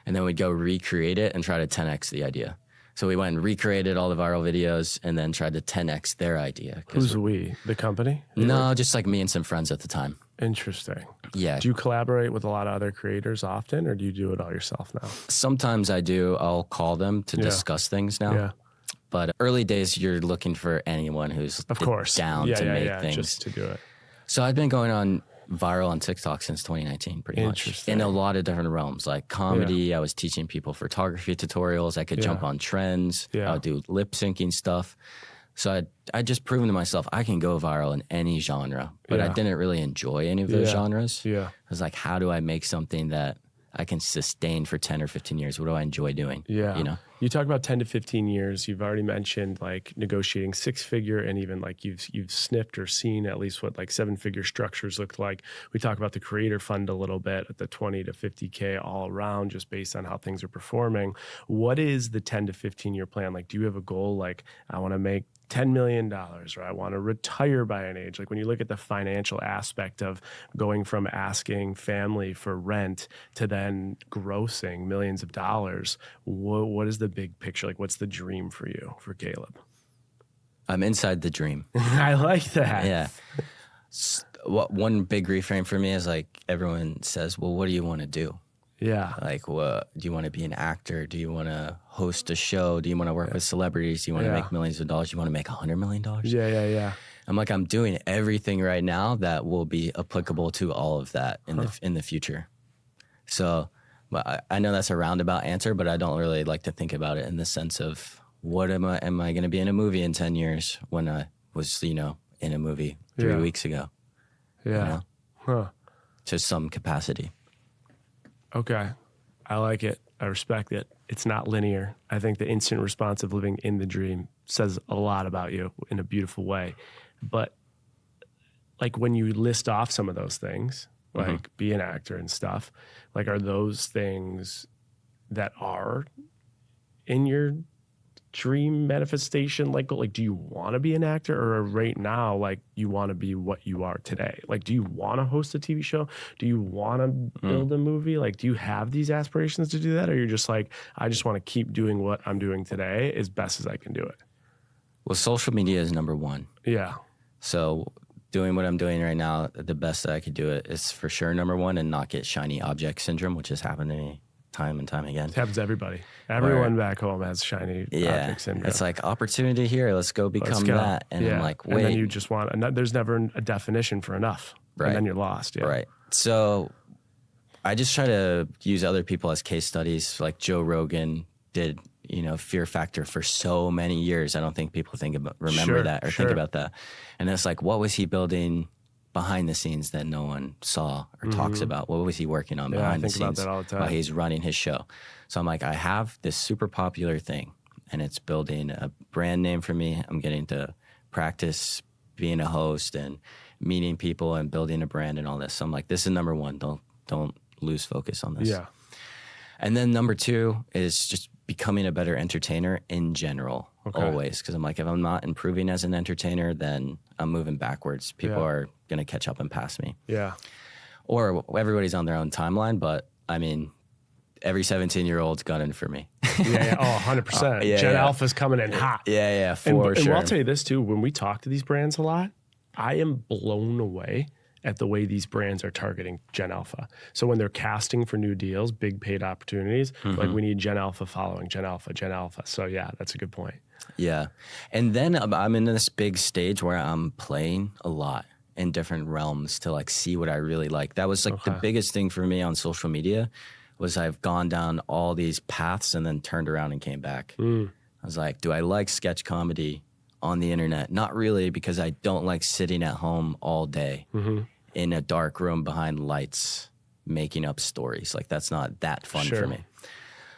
And then we'd go recreate it and try to 10x the idea. So we went and recreated all the viral videos and then tried to 10x their idea. Who's we? The company? No, just like me and some friends at the time. Interesting. Yeah. Do you collaborate with a lot of other creators often, or do you do it all yourself now? Sometimes I do. I'll call them to discuss things now. Yeah. But early days, you're looking for anyone who's Of course. down to make things. Just to do it. So I've been going on viral on TikTok since 2019, pretty much. In a lot of different realms, like comedy. I was teaching people photography tutorials. I could jump on trends. I would do lip syncing stuff. So I just proven to myself I can go viral in any genre, but I didn't really enjoy any of those genres. I was like, how do I make something that I can sustain for 10 or 15 years? What do I enjoy doing? You know? You talk about 10 to 15 years. You've already mentioned like negotiating 6-figure, and even like you've sniffed or seen at least what like 7-figure structures look like. We talk about the creator fund a little bit at the 20 to 50K all around, just based on how things are performing. What is the 10 to 15 year plan? Like, do you have a goal? Like, I want to make $10 million, or I want to retire by an age. Like, when you look at the financial aspect of going from asking family for rent to then grossing millions of dollars, what is the big picture? Like, what's the dream for you, for Caleb? I'm inside the dream. I like that. Yeah. One big reframe for me is like, everyone says, well, what do you want to do? Yeah. Like, do you want to be an actor? Do you want to host a show? Do you want to work with celebrities? Do you want to make millions of dollars? Do you want to make $100 million? Yeah. I'm like, I'm doing everything right now that will be applicable to all of that in the future. So I know that's a roundabout answer, but I don't really like to think about it in the sense of am I going to be in a movie in 10 years when I was, in a movie 3 weeks ago? To some capacity. Okay. I like it. I respect it. It's not linear. I think the instant response of living in the dream says a lot about you in a beautiful way. But like, when you list off some of those things, like be an actor and stuff, like, are those things that are in your dream manifestation? Like, do you want to be an actor, or right now, like, you want to be what you are today? Like, do you want to host a TV show? Do you want to build a movie? Like, do you have these aspirations to do that? Or you're just like, I just want to keep doing what I'm doing today as best as I can do it? Well, social media is number one. Yeah. So doing what I'm doing right now, the best that I could do it is for sure number one, and not get shiny object syndrome, which has happened to me time and time again. It happens to everybody. Everyone back home has shiny object syndrome. It's like, opportunity here. Let's go become that. And I'm like, wait. And then you just there's never a definition for enough. Right. And then you're lost. Yeah. Right. So I just try to use other people as case studies. Like Joe Rogan did, Fear Factor for so many years. I don't think people remember that or think about that. And it's like, what was he building behind the scenes that no one saw or talks about? What was he working on behind the scenes? I think about that all the time. While he's running his show. So I'm like, I have this super popular thing, and it's building a brand name for me. I'm getting to practice being a host and meeting people and building a brand and all this. So I'm like, this is number one. Don't lose focus on this. Yeah. And then number two is just becoming a better entertainer in general, always. Because I'm like, if I'm not improving as an entertainer, then I'm moving backwards. People are going to catch up and pass me. Yeah. Or everybody's on their own timeline, but I mean, every 17-year-old's gunning for me. Yeah. Oh, 100%. Gen Alpha's coming in hot. Yeah, for sure. And I'll tell you this too, when we talk to these brands a lot, I am blown away at the way these brands are targeting Gen Alpha. So when they're casting for new deals, big paid opportunities, like, we need Gen Alpha following, Gen Alpha. So yeah, that's a good point. Yeah. And then I'm in this big stage where I'm playing a lot in different realms to like see what I really like. That was like the biggest thing for me on social media was I've gone down all these paths and then turned around and came back. I was like, do I like sketch comedy on the internet? Not really, because I don't like sitting at home all day in a dark room behind lights making up stories. Like, that's not that fun for me.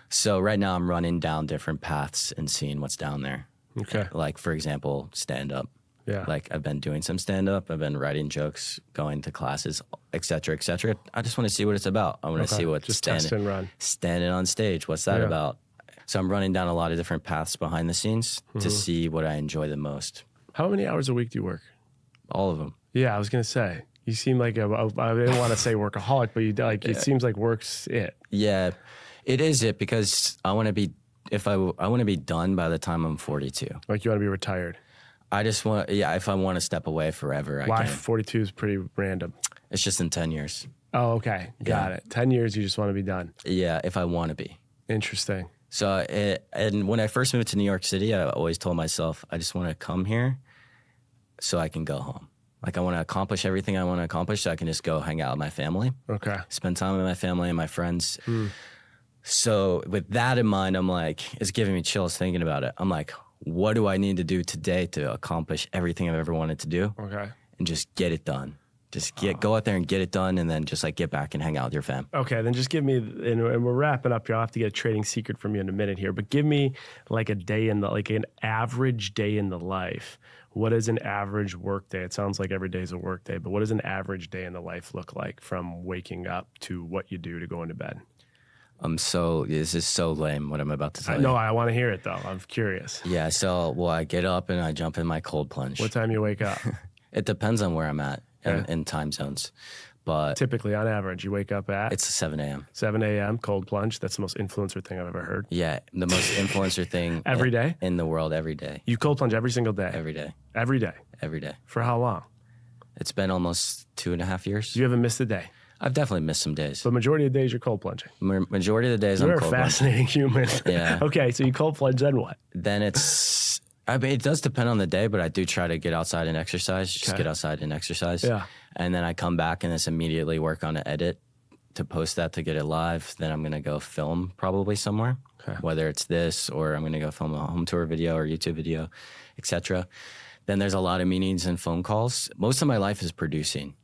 So right now I'm running down different paths and seeing what's down there. Okay. Like, for example, stand-up. Yeah. Like, I've been doing some stand-up. I've been writing jokes, going to classes, et cetera, et cetera. I just want to see what it's about. I want to see what's standing on stage. What's that about? So I'm running down a lot of different paths behind the scenes to see what I enjoy the most. How many hours a week do you work? All of them. Yeah, I was going to say. You seem like I didn't want to say workaholic, but it seems like work's it. Yeah, it is it, because I want to be I want to be done by the time I'm 42. Like, you want to be retired. I just want, if I want to step away forever, I can. Why 42 is pretty random. It's just in 10 years. Oh, okay. Got it. 10 years, you just want to be done. Yeah, if I want to be. Interesting. So, and when I first moved to New York City, I always told myself, I just want to come here so I can go home. Like I want to accomplish everything I want to accomplish so I can just go hang out with my family. Okay. Spend time with my family and my friends. So with that in mind, I'm like, it's giving me chills thinking about it. I'm like, what do I need to do today to accomplish everything I've ever wanted to do? Okay. And just get it done. Just go out there and get it done, and then just like get back and hang out with your fam. Okay, then just give me, and we're wrapping up here. I'll have to get a trading secret from you in a minute here, but give me like a day in the, like an average day in the life. What is an average work day? It sounds like every day is a work day, but what does an average day in the life look like from waking up to what you do to go into bed? This is so lame what I'm about to tell you. No, I want to hear it though. I'm curious. Yeah, well, I get up and I jump in my cold plunge. What time you wake up? It depends on where I'm at in time zones. But typically, on average, you wake up at? It's 7 a.m. 7 a.m., cold plunge. That's the most influencer thing I've ever heard. Yeah, the most influencer thing every day in the world every day. You cold plunge every single day? Every day. Every day? Every day. For how long? It's been almost 2.5 years. You haven't missed a day? I've definitely missed some days. But majority of the days you're cold plunging? Majority of the days You're I'm cold plunging. You're a fascinating human. Yeah. Okay, so you cold plunge, then what? Then it does depend on the day, but I do try to get outside and exercise. Just get outside and exercise. Yeah. And then I come back and just immediately work on an edit to post that to get it live. Then I'm going to go film probably somewhere, whether it's this or I'm going to go film a home tour video or YouTube video, etc. Then there's a lot of meetings and phone calls. Most of my life is producing,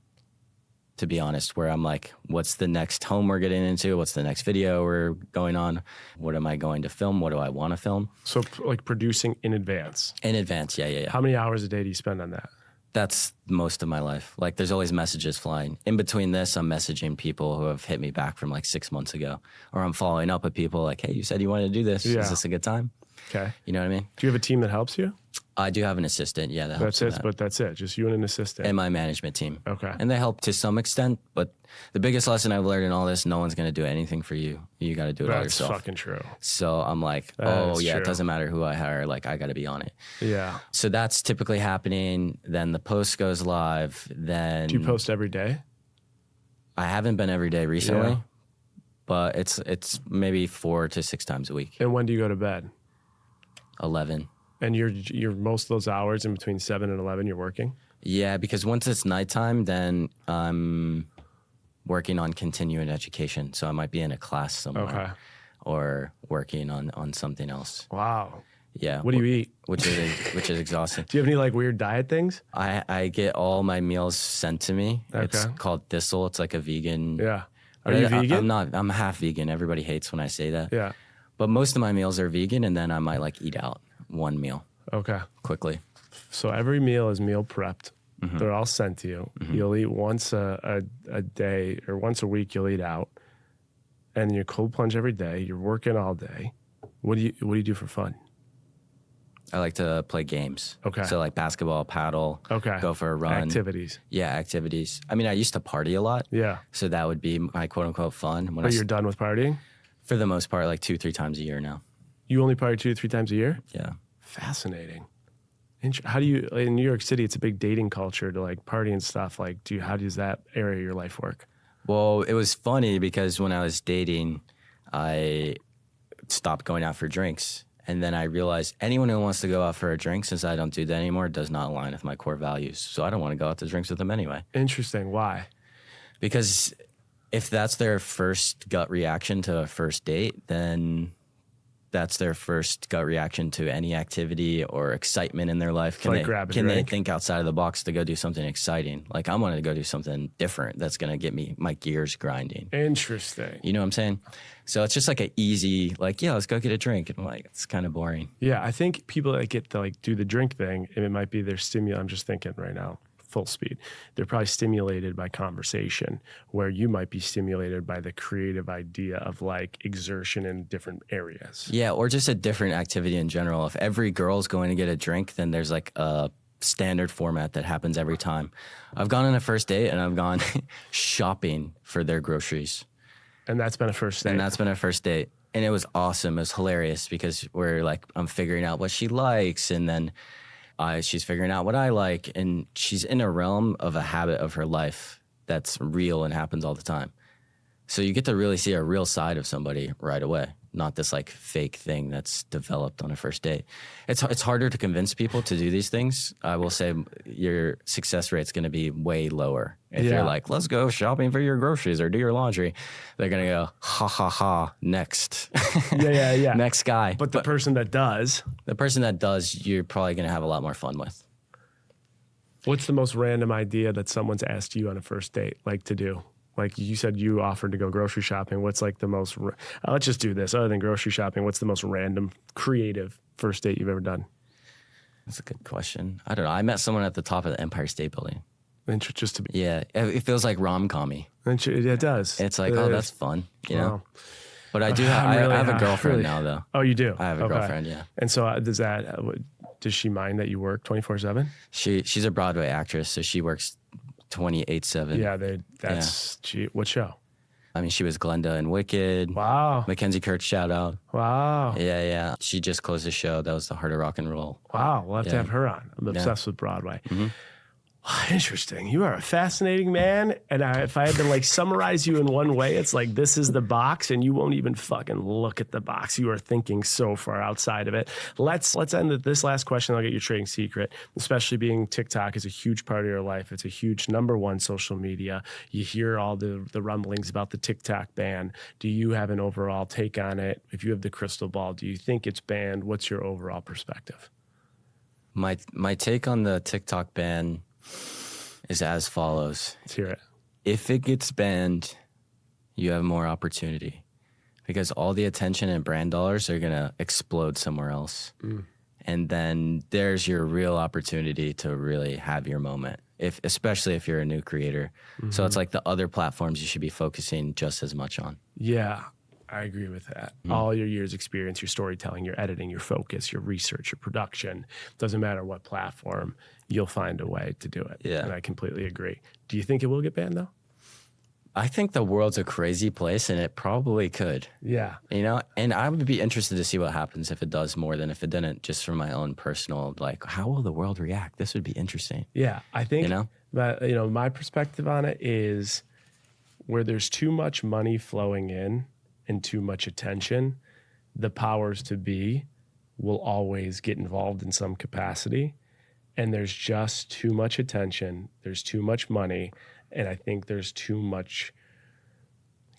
to be honest, where I'm like, what's the next home we're getting into? What's the next video we're going on? What am I going to film? What do I want to film? So like producing in advance? In advance, yeah. How many hours a day do you spend on that? That's most of my life. Like there's always messages flying. In between this, I'm messaging people who have hit me back from like 6 months ago. Or I'm following up with people like, hey, you said you wanted to do this. Yeah. Is this a good time? Okay. You know what I mean? Do you have a team that helps you? I do have an assistant, yeah. That's it, but that's it. Just you and an assistant. And my management team. Okay. And they help to some extent, but the biggest lesson I've learned in all this, no one's going to do anything for you. You got to do it all yourself. That's fucking true. So I'm like, true. It doesn't matter who I hire. Like, I got to be on it. Yeah. So that's typically happening. Then the post goes live. Then. Do you post every day? I haven't been every day recently, but it's maybe 4 to 6 times a week. And when do you go to bed? 11. And you're most of those hours in between 7 and 11, you're working? Yeah, because once it's nighttime, then I'm working on continuing education. So I might be in a class somewhere or working on something else. Wow. Yeah. What do you eat? Which is exhausting. Do you have any like weird diet things? I get all my meals sent to me. Okay. It's called Thistle. It's like a vegan. Yeah. Are you vegan? I'm half vegan. Everybody hates when I say that. Yeah. But most of my meals are vegan, and then I might like eat out one meal. Okay. Quickly. So every meal is meal prepped. Mm-hmm. They're all sent to you. Mm-hmm. You'll eat once a day or once a week. You'll eat out, and you cold plunge every day. You're working all day. What do you do for fun? I like to play games. Okay. So like basketball, paddle. Okay. Go for a run. Activities. Yeah, activities. I mean, I used to party a lot. Yeah. So that would be my quote unquote fun. But you're done with partying? For the most part, like 2-3 times a year now. You only party 2-3 times a year? Yeah. Fascinating. How do you, in New York City, it's a big dating culture to like party and stuff. Like, how does that area of your life work? Well, it was funny because when I was dating, I stopped going out for drinks. And then I realized anyone who wants to go out for a drink, since I don't do that anymore, does not align with my core values. So I don't want to go out to drinks with them anyway. Interesting. Why? Because if that's their first gut reaction to a first date, then that's their first gut reaction to any activity or excitement in their life. Can they think outside of the box to go do something exciting? Like I wanted to go do something different that's going to get me my gears grinding. Interesting. You know what I'm saying? So it's just like an easy, like, yeah, let's go get a drink. And I'm like, it's kind of boring. Yeah, I think people that get to like do the drink thing, and it might be their I'm just thinking right now, full speed. They're probably stimulated by conversation, where you might be stimulated by the creative idea of like exertion in different areas. Yeah, or just a different activity in general. If every girl's going to get a drink, then there's like a standard format that happens every time. I've gone on a first date and I've gone shopping for their groceries. And that's been a first date. And it was awesome. It was hilarious because I'm figuring out what she likes, and then she's figuring out what I like, and she's in a realm of a habit of her life that's real and happens all the time. So you get to really see a real side of somebody right away. not this like fake thing that's developed on a first date. It's harder to convince people to do these things. I will say your success rate's going to be way lower. If you're like, let's go shopping for your groceries or do your laundry, they're going to go, ha, ha, ha, next. Yeah. Next guy. But the person that does, you're probably going to have a lot more fun with. what's the most random idea that someone's asked you on a first date, like to do? Like you said, you offered to go grocery shopping. What's like the most, let's just do this. Other than grocery shopping, what's the most random, creative first date you've ever done? That's a good question. I don't know. I met someone at the top of the Empire State Building. Just to be. Yeah. It feels like rom-com-y. It does. It's like, that's fun, you know? But I have a girlfriend now, though. Oh, you do? I have a girlfriend, yeah. And so does she mind that you work 24/7? She's a Broadway actress, so she works 28/7. Yeah, what show? I mean, she was Glenda in Wicked. Wow. Mackenzie Kurtz, shout out. Wow. Yeah. She just closed the show. That was the Heart of Rock and Roll. Wow. We'll have to have her on. I'm obsessed with Broadway. Mm-hmm. Interesting. You are a fascinating man. And if I had to like summarize you in one way, it's like this is the box and you won't even fucking look at the box. You are thinking so far outside of it. Let's end with this last question. I'll get your trading secret, especially being TikTok is a huge part of your life. It's a huge #1 social media. You hear all the rumblings about the TikTok ban. Do you have an overall take on it? If you have the crystal ball, do you think it's banned? What's your overall perspective? My take on the TikTok ban is as follows. Let's hear it. If it gets banned, you have more opportunity because all the attention and brand dollars are going to explode somewhere else. And then there's your real opportunity to really have your moment, especially if you're a new creator. So it's like the other platforms you should be focusing just as much on. Yeah, I agree with that. All your years experience, your storytelling, your editing, your focus, your research, your production, doesn't matter what platform, you'll find a way to do it. Yeah. And I completely agree. Do you think it will get banned though? I think the world's a crazy place and it probably could. Yeah. You know, and I would be interested to see what happens if it does more than if it didn't, just from my own personal, like, how will the world react? This would be interesting. Yeah. I think, you know? But, my perspective on it is where there's too much money flowing in and too much attention, the powers to be will always get involved in some capacity. And there's just too much attention. There's too much money. And I think there's too much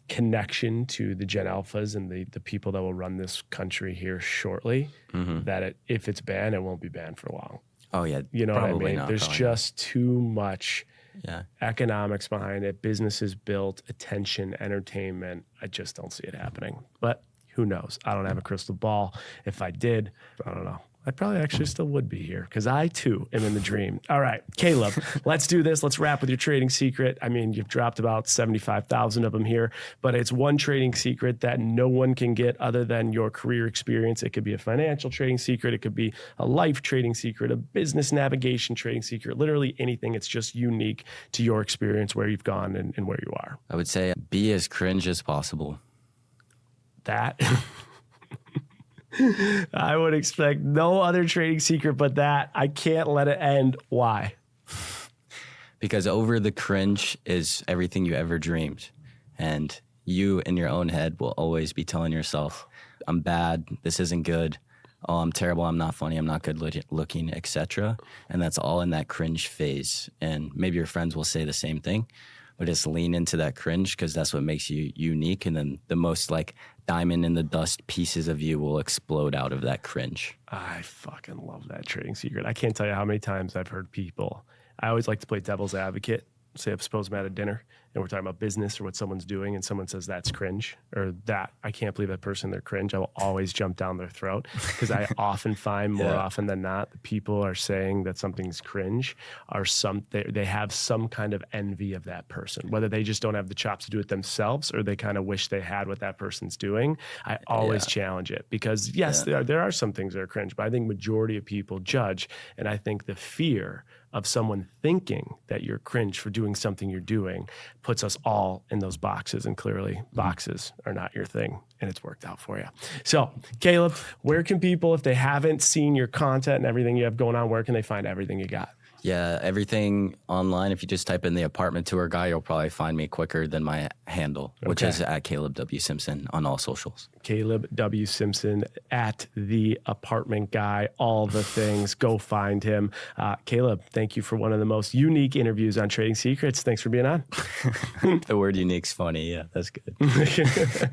connection to the Gen Alphas and the people that will run this country here shortly that if it's banned, it won't be banned for long. Oh, yeah. You know what I mean? There's just too much economics behind it, businesses built, attention, entertainment. I just don't see it happening. But who knows? I don't have a crystal ball. If I did, I don't know. I probably actually still would be here because I, too, am in the dream. All right, Caleb, let's do this. Let's wrap with your trading secret. I mean, you've dropped about 75,000 of them here, but it's one trading secret that no one can get other than your career experience. It could be a financial trading secret. It could be a life trading secret, a business navigation trading secret, literally anything. It's just unique to your experience, where you've gone and where you are. I would say be as cringe as possible. That... I would expect no other trading secret but that. I can't let it end. Why? Because over the cringe is everything you ever dreamed. And you in your own head will always be telling yourself, I'm bad, this isn't good, oh, I'm terrible, I'm not funny, I'm not good looking, etc. And that's all in that cringe phase. And maybe your friends will say the same thing, but just lean into that cringe because that's what makes you unique. And then the most like diamond in the dust pieces of you will explode out of that cringe. I fucking love that trading secret. I can't tell you how many times I've heard people. I always like to play devil's advocate. Say, suppose I'm at a dinner and we're talking about business or what someone's doing and someone says that's cringe or that I can't believe that person, they're cringe. I will always jump down their throat because I often find more often than not the people are saying that something's cringe are they have some kind of envy of that person, whether they just don't have the chops to do it themselves or they kind of wish they had what that person's doing. I always challenge it because yes, there are some things that are cringe, but I think majority of people judge. And I think the fear of someone thinking that you're cringe for doing something you're doing puts us all in those boxes, and clearly boxes are not your thing, and it's worked out for you. So, Caleb, where can people, if they haven't seen your content and everything you have going on, where can they find everything you got? Yeah, everything online. If you just type in the apartment tour guy, you'll probably find me quicker than my handle, which is at Caleb W. Simpson on all socials. Caleb W. Simpson at the apartment guy, all the things. Go find him. Caleb, thank you for one of the most unique interviews on Trading Secrets. Thanks for being on. The word unique's funny. Yeah, that's good.